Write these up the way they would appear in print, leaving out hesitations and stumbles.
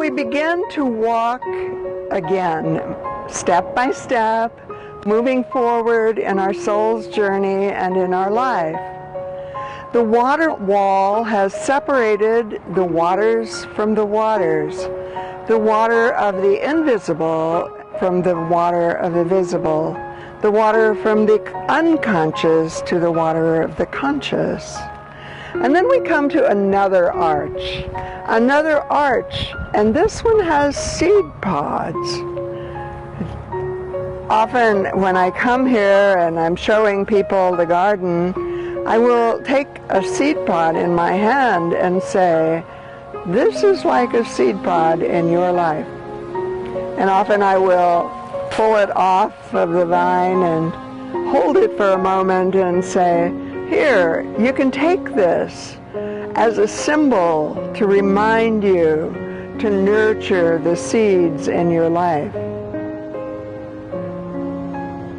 we begin to walk again, step by step, moving forward in our soul's journey and in our life. The water wall has separated the waters from the waters, the water of the invisible from the water of the visible, the water from the unconscious to the water of the conscious. And then we come to another arch, and this one has seed pods. Often when I come here and I'm showing people the garden, I will take a seed pod in my hand and say, this is like a seed pod in your life. And often I will pull it off of the vine and hold it for a moment and say, here, you can take this as a symbol to remind you to nurture the seeds in your life.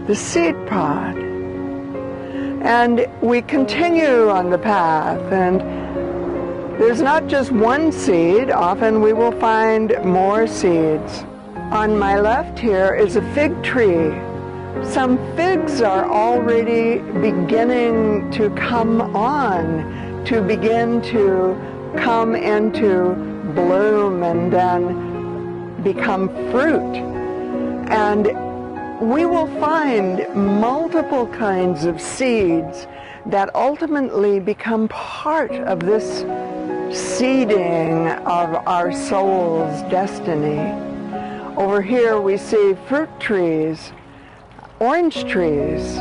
The seed pod. And we continue on the path, and there's not just one seed. Often we will find more seeds. On my left here is a fig tree. Some figs are already beginning to come on, to begin to come into bloom and then become fruit. And we will find multiple kinds of seeds that ultimately become part of this seeding of our soul's destiny. Over here we see fruit trees, orange trees.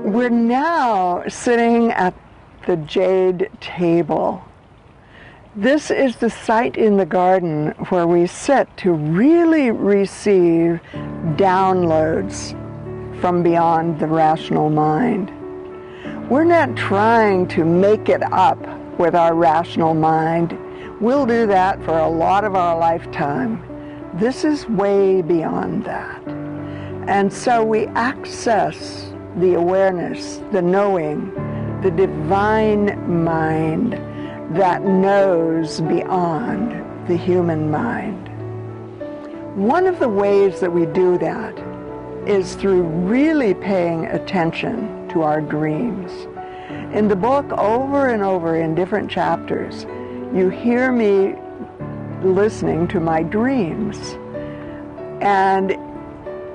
We're now sitting at the jade table. This is the site in the garden where we sit to really receive downloads from beyond the rational mind. We're not trying to make it up with our rational mind. We'll do that for a lot of our lifetime. This is way beyond that. And so we access the awareness, the knowing, the divine mind that knows beyond the human mind. One of the ways that we do that is through really paying attention to our dreams. In the book, over and over in different chapters, you hear me listening to my dreams. And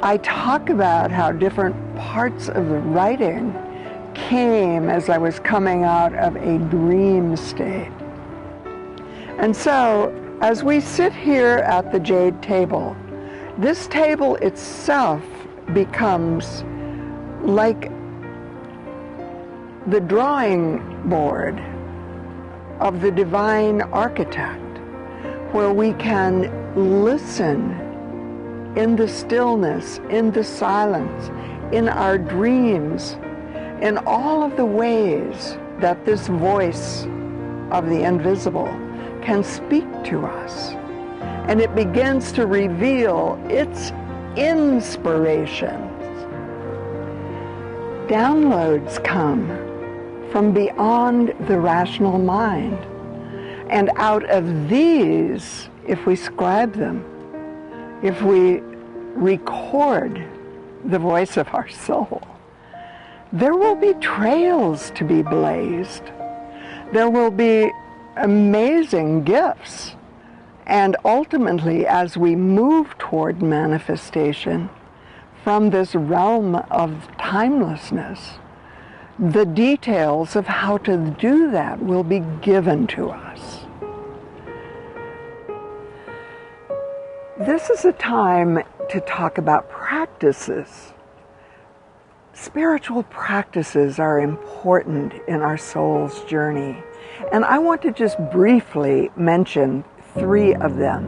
I talk about how different parts of the writing came as I was coming out of a dream state. And so, as we sit here at the jade table, this table itself becomes like the drawing board of the divine architect, where we can listen in the stillness, in the silence, in our dreams, in all of the ways that this voice of the invisible can speak to us. And it begins to reveal its inspirations. Downloads come from beyond the rational mind. And out of these, if we scribe them, if we record the voice of our soul, there will be trails to be blazed. There will be amazing gifts. And ultimately, as we move toward manifestation from this realm of timelessness, the details of how to do that will be given to us. This is a time to talk about practices. Spiritual practices are important in our soul's journey. And I want to just briefly mention 3 of them.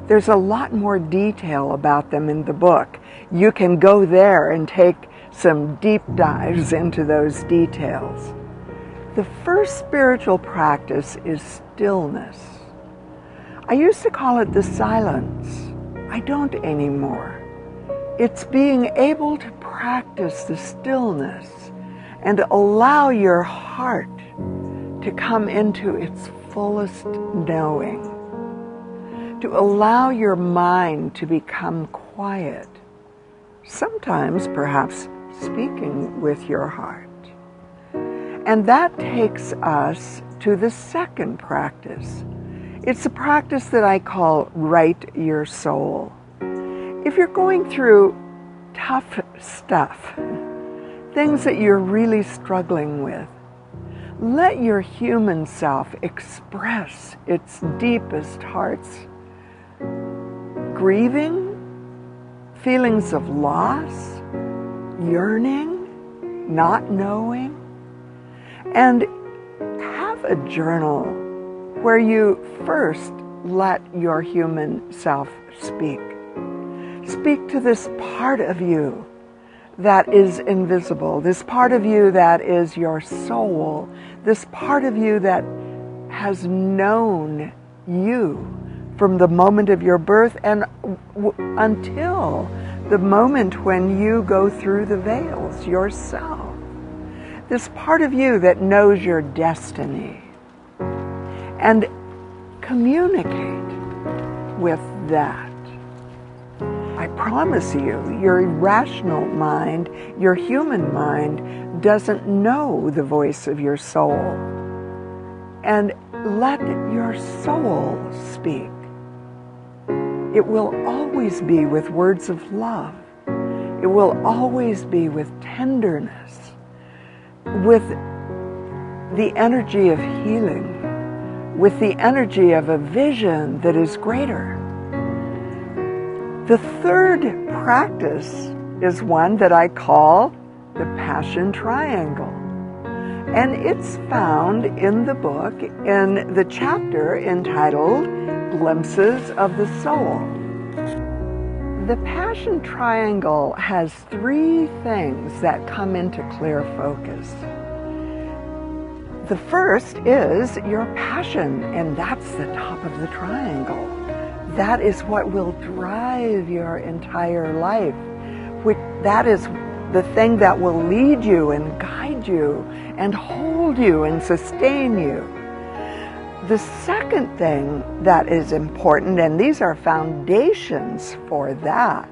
There's a lot more detail about them in the book. You can go there and take some deep dives into those details. The first spiritual practice is stillness. I used to call it the silence. I don't anymore. It's being able to practice the stillness and allow your heart to come into its fullest knowing, to allow your mind to become quiet, sometimes perhaps speaking with your heart. And that takes us to the second practice. It's a practice that I call right your soul. If you're going through tough stuff, things that you're really struggling with, let your human self express its deepest heart's grieving, feelings of loss, yearning, not knowing, and have a journal where you first let your human self speak. Speak to this part of you that is invisible, this part of you that is your soul, this part of you that has known you from the moment of your birth and until the moment when you go through the veils yourself. This part of you that knows your destiny. And communicate with that. I promise you, your irrational mind, your human mind, doesn't know the voice of your soul. And let your soul speak. It will always be with words of love. It will always be with tenderness, with the energy of healing, with the energy of a vision that is greater. The third practice is one that I call the Passion Triangle. And it's found in the book in the chapter entitled Glimpses of the Soul. The Passion Triangle has three things that come into clear focus. The first is your passion, and that's the top of the triangle. That is what will drive your entire life. That is the thing that will lead you and guide you and hold you and sustain you. The second thing that is important, and these are foundations for that,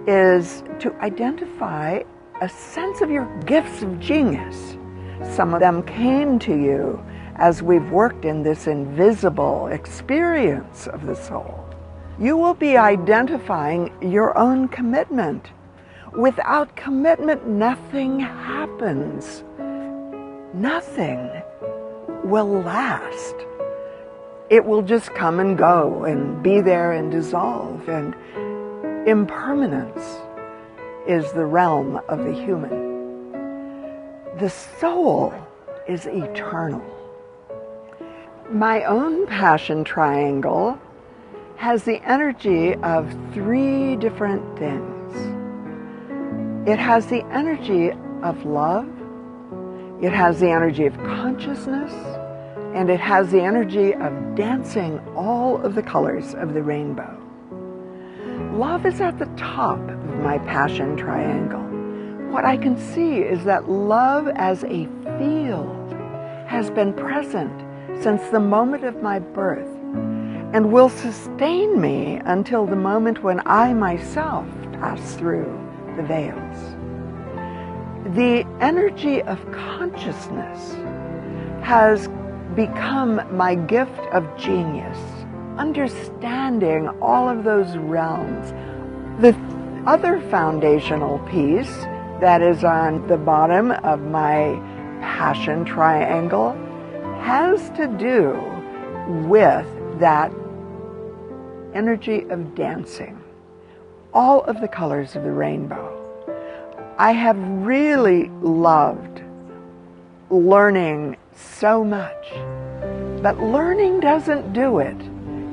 is to identify a sense of your gifts of genius. Some of them came to you as we've worked in this invisible experience of the soul. You will be identifying your own commitment. Without commitment, nothing happens. Nothing will last. It will just come and go and be there and dissolve, and impermanence is the realm of the human. The soul is eternal. My own passion triangle has the energy of three different things. It has the energy of love, it has the energy of consciousness, and it has the energy of dancing all of the colors of the rainbow. Love is at the top of my passion triangle. What I can see is that love as a field has been present since the moment of my birth and will sustain me until the moment when I myself pass through the veils. The energy of consciousness has become my gift of genius, understanding all of those realms. The other foundational piece that is on the bottom of my passion triangle has to do with that energy of dancing, all of the colors of the rainbow. I have really loved learning so much, but learning doesn't do it.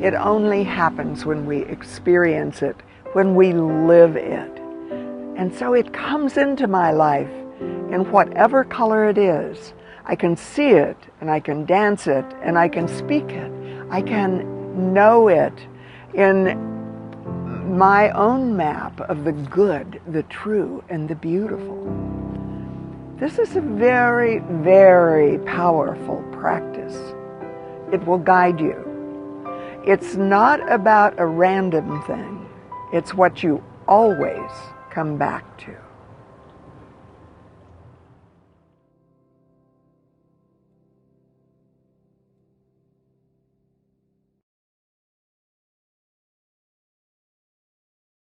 It only happens when we experience it, when we live it. And so it comes into my life in whatever color it is. I can see it, and I can dance it, and I can speak it. I can know it in my own map of the good, the true, and the beautiful. This is a very, very powerful practice. It will guide you. It's not about a random thing. It's what you always come back to.